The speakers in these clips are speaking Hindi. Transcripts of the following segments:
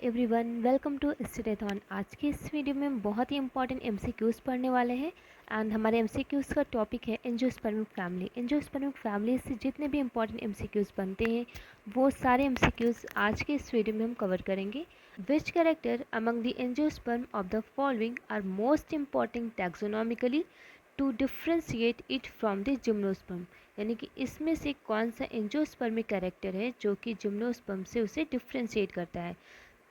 Everyone, welcome to स्टडीथॉन। आज की इस वीडियो में बहुत ही इंपॉर्टेंट एमसीक्यूज़ पढ़ने वाले हैं। एंड हमारे एमसीक्यूज़ का टॉपिक है एंजियोस्पर्मिक फैमिली। एंजियोस्पर्मिक फैमिली से जितने भी इंपॉर्टेंट एमसीक्यूज़ बनते हैं वो सारे एमसीक्यूज़ आज के इस वीडियो में हम कवर करेंगे। Which character among the angiosperm of the following are most important taxonomically to differentiate it from the gymnosperm. यानी कि इसमें से कौन सा एंजियोस्पर्मिक कैरेक्टर है जो कि जिम्नोस्पर्म से उसे डिफ्रेंशिएट करता है।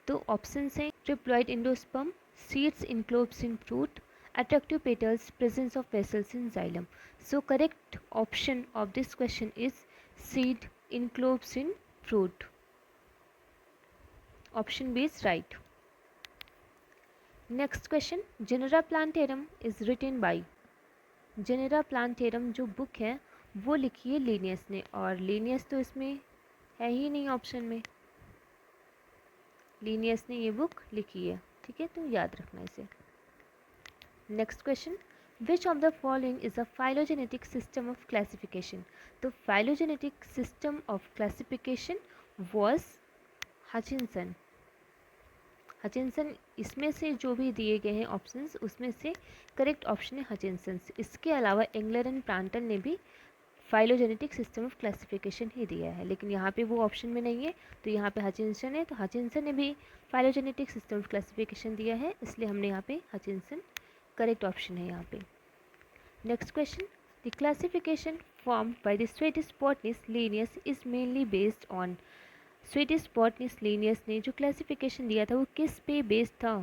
तो ऑप्शन हैं triploid endosperm, seeds enclosed in fruit, attractive petals, presence of vessels in xylem. So correct option of this question is seed enclosed in fruit. Option B is right. Next question, Genera Plantarum is written by. Genera Plantarum जो बुक है वो लिखी है लीनियस ने, और लीनियस तो इसमें है ही नहीं ऑप्शन में। लीनियस ने ये बुक लिखी है, ठीक है, तो याद रखना इसे। Next question, which of the following is a phylogenetic system of classification. तो phylogenetic system of classification was Hutchinson. Hutchinson, इसमें से जो भी दिए गए हैं ऑप्शंस उसमें से करेक्ट ऑप्शन है हचिंसन। इसके अलावा एंगलर एंड प्रांटल ने भी फाइलोजेनेटिक सिस्टम ऑफ क्लासिफिकेशन ही दिया है, लेकिन यहाँ पे वो ऑप्शन में नहीं है, तो यहाँ पे हचिंसन है, तो हचिंसन ने भी फाइलोजेनेटिक सिस्टम ऑफ क्लासिफिकेशन दिया है, इसलिए हमने यहाँ पे हचिंसन करेक्ट ऑप्शन है यहाँ पे। Next question, the classification formed by the Swedish botanist Linnaeus is mainly based on. Swedish botanist Linnaeus ने जो क्लासिफिकेशन दिया था वो किस पे बेस्ड था,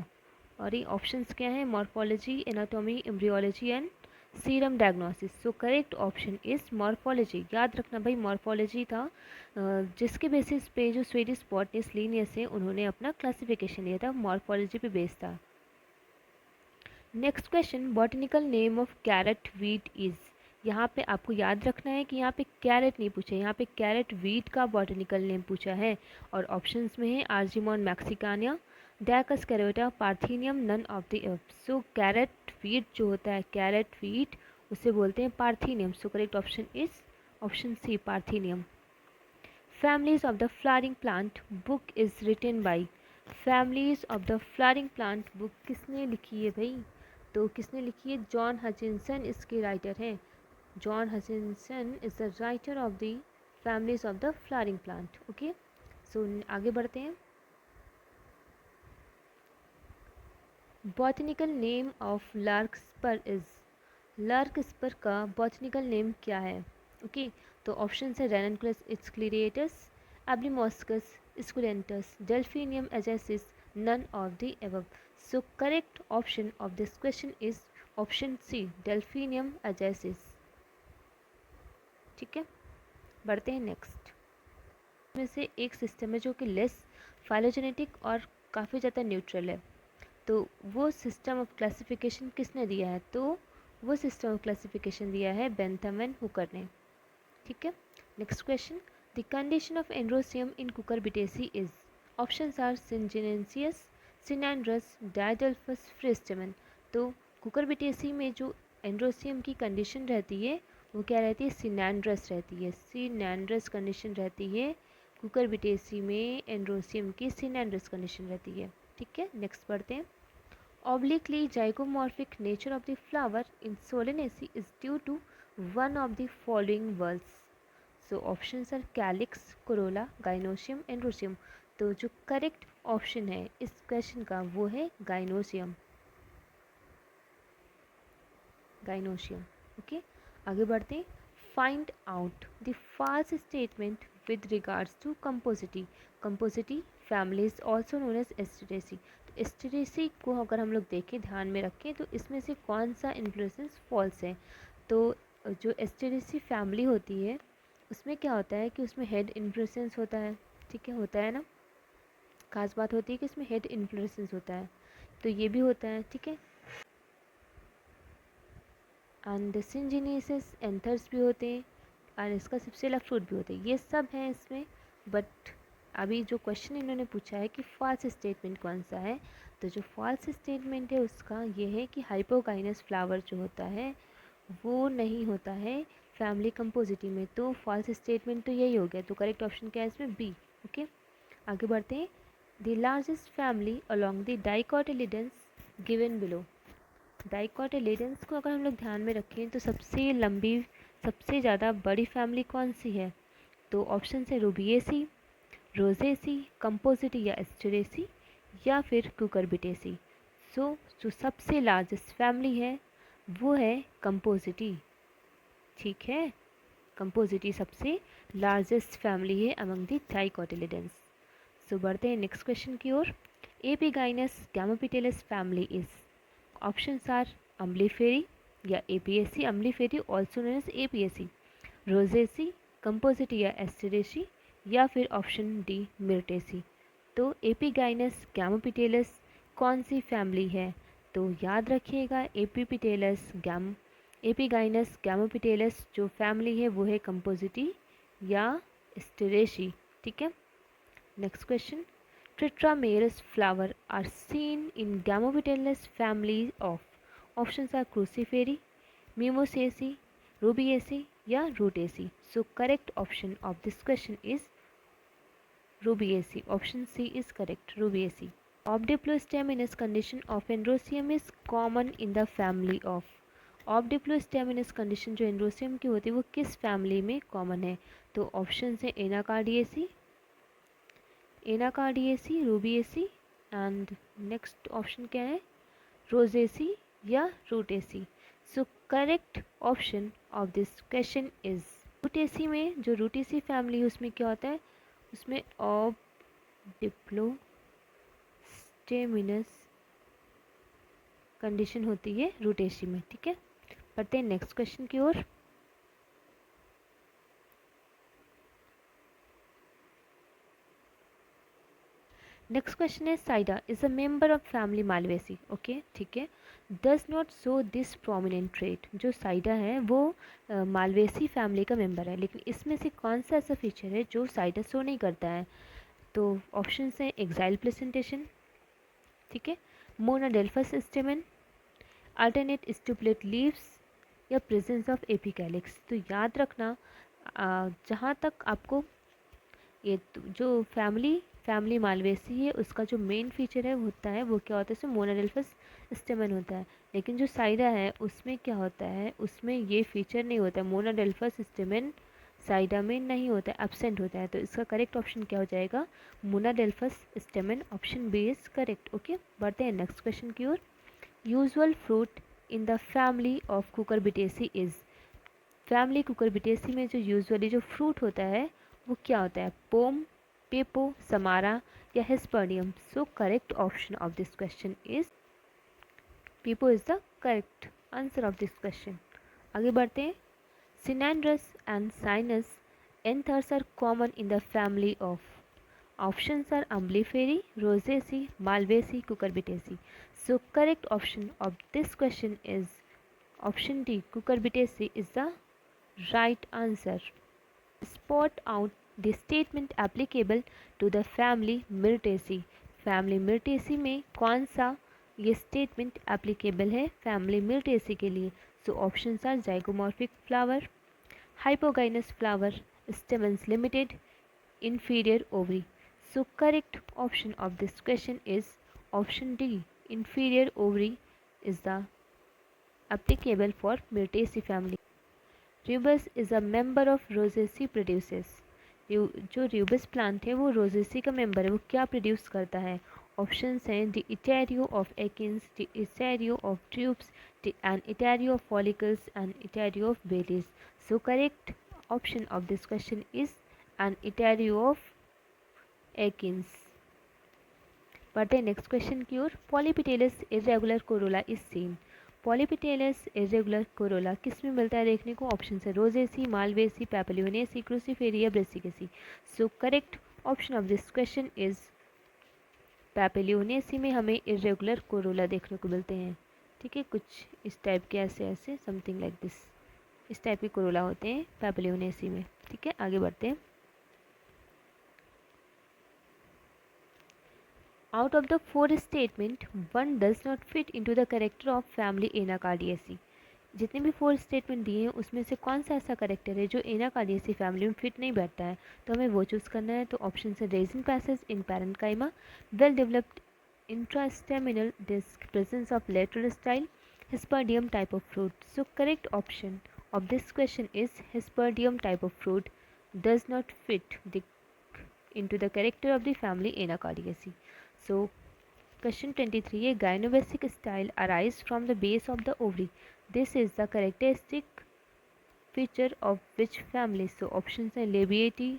और ये ऑप्शंस क्या हैं, morphology, anatomy, embryology and serum diagnosis. So correct option is morphology. याद रखना भाई, मॉर्फोलॉजी था जिसके बेसिस पे जो स्वीडिश बॉटनिस्ट लिनियस है उन्होंने अपना क्लासिफिकेशन दिया था, मॉर्फोलॉजी पे बेस्ड था। Next question, botanical name of carrot wheat is. यहाँ पे आपको याद रखना है कि यहाँ पे कैरेट नहीं पूछा, यहाँ पे कैरेट वीट का बॉटनिकल नेम पूछा है, और ऑप्शंस में है argemone mexicana, daucus carota, parthenium, none of the above. So carat wheat जो होता है, कैरेट वीट उसे बोलते हैं parthenium. So correct option is option C, parthenium. Families of the flowering plant book is written by. Families of the flowering plant book किसने लिखी है भाई, तो किसने लिखी है, जॉन हचिंसन इसके राइटर हैं। John Hutchinson is the writer of the families of the flowering plant. Okay, so आगे बढ़ते हैं। Botanical name of larkspur is. Larkspur का बॉटनिकल नेम क्या है। ओके, तो ऑप्शन है रेननकुलस एक्सक्लेरिएटस, एब्लिमोस्कस, स्कुलेंटस, delphinium एजेसिस, none of the above. So correct option of this question is option C, Delphinium ajacis. ठीक है, बढ़ते हैं नेक्स्ट। में से एक सिस्टम है जो कि लेस फाइलोजेनेटिक और काफ़ी ज़्यादा न्यूट्रल है, तो वो सिस्टम ऑफ क्लासिफिकेशन किसने दिया है, तो वो सिस्टम ऑफ क्लासिफिकेशन दिया है बेंथम एंड हुकर ने। ठीक है, next question, the condition of androecium in cucurbitaceae is. Options are syngenesious, synandrous, diadelphous, free stamen. तो कुकुरबिटेसी में जो एंड्रोसियम की कंडीशन रहती है वो क्या रहती है, सिनेंड्रस रहती है। सिनेंड्रस कंडीशन रहती है कुकुरबिटेसी में, एंड्रोसियम की सिनेंड्रस कंडीशन रहती है। ठीक है, नेक्स्ट पढ़ते हैं। Obliquely zygomorphic nature of the flower in Solanaceae is due to one of the following whorls. So options are calyx, corolla, gynoecium, androecium. तो जो करेक्ट ऑप्शन है इस क्वेश्चन का वो है गाइनोसियम। गाइनोशियम। ओके, आगे बढ़ते हैं। Find out the false statement with regards to compositae. Compositae family is also known as asteraceae. तो एस्टेरेसी को अगर हम लोग देखें, ध्यान में रखें, तो इसमें से कौन सा इन्फ्लुएंस फॉल्स है। तो जो एस्टेरेसी फैमिली होती है उसमें क्या होता है कि उसमें हेड इन्फ्लुएंस होता है। ठीक है, होता है ना, खास बात होती है कि इसमें हेड इन्फ्लुएंस होता है, तो ये भी होता है। ठीक है, एंड सिंजिनेसिस एंथर्स भी होते हैं, और इसका सिप्सेला फ्रूट भी होते हैं, ये सब हैं इसमें। बट अभी जो क्वेश्चन इन्होंने पूछा है कि फॉल्स स्टेटमेंट कौन सा है, तो जो फॉल्स स्टेटमेंट है उसका ये है कि हाइपोगाइनस फ्लावर जो होता है वो नहीं होता है फैमिली कंपोजिटी में। तो फॉल्स स्टेटमेंट तो यही हो गया, तो करेक्ट ऑप्शन क्या है इसमें, बी। ओके, आगे बढ़ते हैं। The largest family along the dicotyledons given below. Dicotyledons को अगर हम लोग ध्यान में रखें तो सबसे लंबी, सबसे ज़्यादा बड़ी फैमिली कौन सी है? तो ऑप्शन है रूबिएसी, रोजेसी, कंपोजिटी या एस्टरेसी, या फिर कुकरबिटेसी। सो जो सबसे लार्जेस्ट फैमिली है वो है कंपोजिटी। ठीक है, कंपोजिटी सबसे लार्जेस्ट फैमिली है अमंग द डाइकोटिलिडन्स। सो बढ़ते हैं नेक्स्ट क्वेश्चन की ओर। Epigynous gamopetalous family is, options are umbelliferae या apiaceae, umbelliferae also known as apiaceae, rosaceae, compositae या एस्टेरेसी, या फिर ऑप्शन डी मिर्टेसी। तो एपिगाइनस गैमोपिटेलस कौन सी फैमिली है? तो याद रखिएगा एपिगाइनस गैमोपिटेलस जो फैमिली है वो है कंपोजिटी या एस्टेरेसी। ठीक है, next question. Tetramerous flower are seen in Gamopetalus family of, options are Crucifery, Mimosaceae, Rubiaceae या Rutaceae. So correct option of this question is Rubiaceae. Option C is correct, Rubiaceae. Obdiplosteminous condition of Androsium is common in the family of, obdiplostemonous condition जो एंड्रोसियम की होती है वो किस फैमिली में कॉमन है? तो ऑप्शन है Anacardiaceae, Anacardiaceae, Rubiaceae, and next option क्या है? रोजेसी या Rutaceae. So correct option of this question is Rutaceae. में जो रूटेसी फैमिली है उसमें क्या होता है? उसमें ऑब्डिप्लोस्टेमिनस कंडीशन होती है रूटेसी में। ठीक है, बढ़ते हैं नेक्स्ट क्वेश्चन की ओर। नेक्स्ट क्वेश्चन है साइडा is a member of family Malvaceae. Okay, ठीक है, does not show this prominent trait. जो साइडा है वो मालवेसी फैमिली का मेंबर है, लेकिन इसमें से कौन सा ऐसा फीचर है जो साइडा शो नहीं करता है? तो ऑप्शन है एक्साइल प्लेसेंटेशन, ठीक है, मोनाडेल्फस स्टेमन, अल्टरनेट स्टुपलेट लीव्स, या प्रेजेंस ऑफ एपिकैलिक्स। तो याद रखना जहाँ तक आपको ये जो फैमिली मालवेसी है उसका जो मेन फीचर है होता है वो क्या होता है? इसमें मोनाडेल्फस स्टेमन होता है, लेकिन जो साइडा है उसमें क्या होता है? उसमें ये फीचर नहीं होता है, मोनाडेल्फस स्टेमन साइडा में नहीं होता है, एब्सेंट होता है। तो इसका करेक्ट ऑप्शन क्या हो जाएगा? Monadelphous stamen. Option B is correct. Okay, बढ़ते हैं नेक्स्ट क्वेश्चन की ओर। Usual fruit in the family of cucurbitaceae is, family cucurbitaceae में जो यूजुअली जो फ्रूट होता है वो क्या होता है? पोम, पेपो, समारा या hesperidium. So correct option of this question is pepo is the correct answer of this question. आगे बढ़ते हैं। Synandrous and sinus anthers are common in the family of, options are umbelliferae, rosaceae, malvaceae, cucurbitaceae. So correct option of this question is option D, cucurbitaceae is the right answer. Spot out the statement applicable to the family Myrtaceae. Family Myrtaceae में कौन सा ये स्टेटमेंट एप्लीकेबल है फैमिली मिर्टेसी के लिए? So options are zygomorphic flower, hypogynous flower, stamens limited, inferior ovary. So correct option of this question is option D, inferior ovary is the applicable for Myrtaceae family. Rubus is a member of Rosaceae produces. जो रूबस प्लांट है वो रोजेसी का मेंबर है, वो क्या प्रोड्यूस करता है? ऑप्शंस हैं the etaerio of achenes, the etaerio of drupes, and etaerio of follicles, and etaerio of berries. So correct option of this question is an etaerio of achenes. बढ़ते हैं नेक्स्ट क्वेश्चन की ओर। Polypetalous irregular corolla is seen, polypetalous irregular corolla किस में मिलता है देखने को? ऑप्शन है रोजेसी, मालवेसी, पैपिलियोनेसी, क्रूसीफेरी या brassicaceae. So correct option of this question is papilionaceae में हमें इरेगुलर कोरोला देखने को मिलते हैं। ठीक है, कुछ इस टाइप के ऐसे ऐसे समथिंग लाइक दिस, इस टाइप के कोरोला होते हैं पैपिलियोनेसी में। ठीक है, आगे बढ़ते हैं। Out of the four statement, one does not fit into the character of family Anacardiaceae. जितने भी 4 स्टेटमेंट दिए हैं उसमें से कौन सा ऐसा करेक्टर है जो एनाकार्डियेसी फैमिली में फिट नहीं बैठता है, तो हमें वो चूज़ करना है। तो ऑप्शन है resin passage in parenchyma, well developed intrastaminal disc, presence of lateral style, Hesperdium type of fruit. So correct option of this question is Hesperdium type of fruit does not fit into the character of the family Anacardiaceae. So question 23 a gynobasic style arise from the base of the ovary. This is the characteristic feature of which family? So options are Labiatae,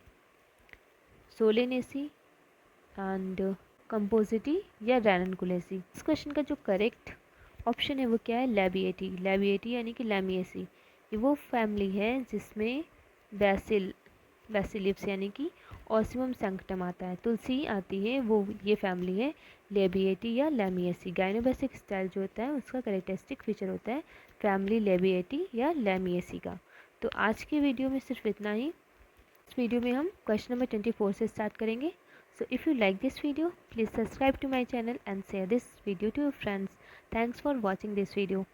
Solanaceae and Compositae या रैनकुलेसी। इस क्वेश्चन का जो करेक्ट ऑप्शन है वो क्या है? लैबिएटी। लैबिएटी यानी कि लैमिएसी, ये वो फैमिली है जिसमें बैसिलिप्स यानी कि ऑसिमम सैंक्टम आता है, तुलसी आती है, वो ये फैमिली है लेबिएटी या लैमिएसी। गाइनोबेसिक स्टाइल जो होता है उसका करेक्टरिस्टिक फीचर होता है फैमिली लेबिएटी या लैमिएसी का। तो आज की वीडियो में सिर्फ इतना ही। इस वीडियो में हम क्वेश्चन नंबर 24 से स्टार्ट करेंगे। So if you like this video, please subscribe to my channel and share this video to your friends. Thanks for watching this video.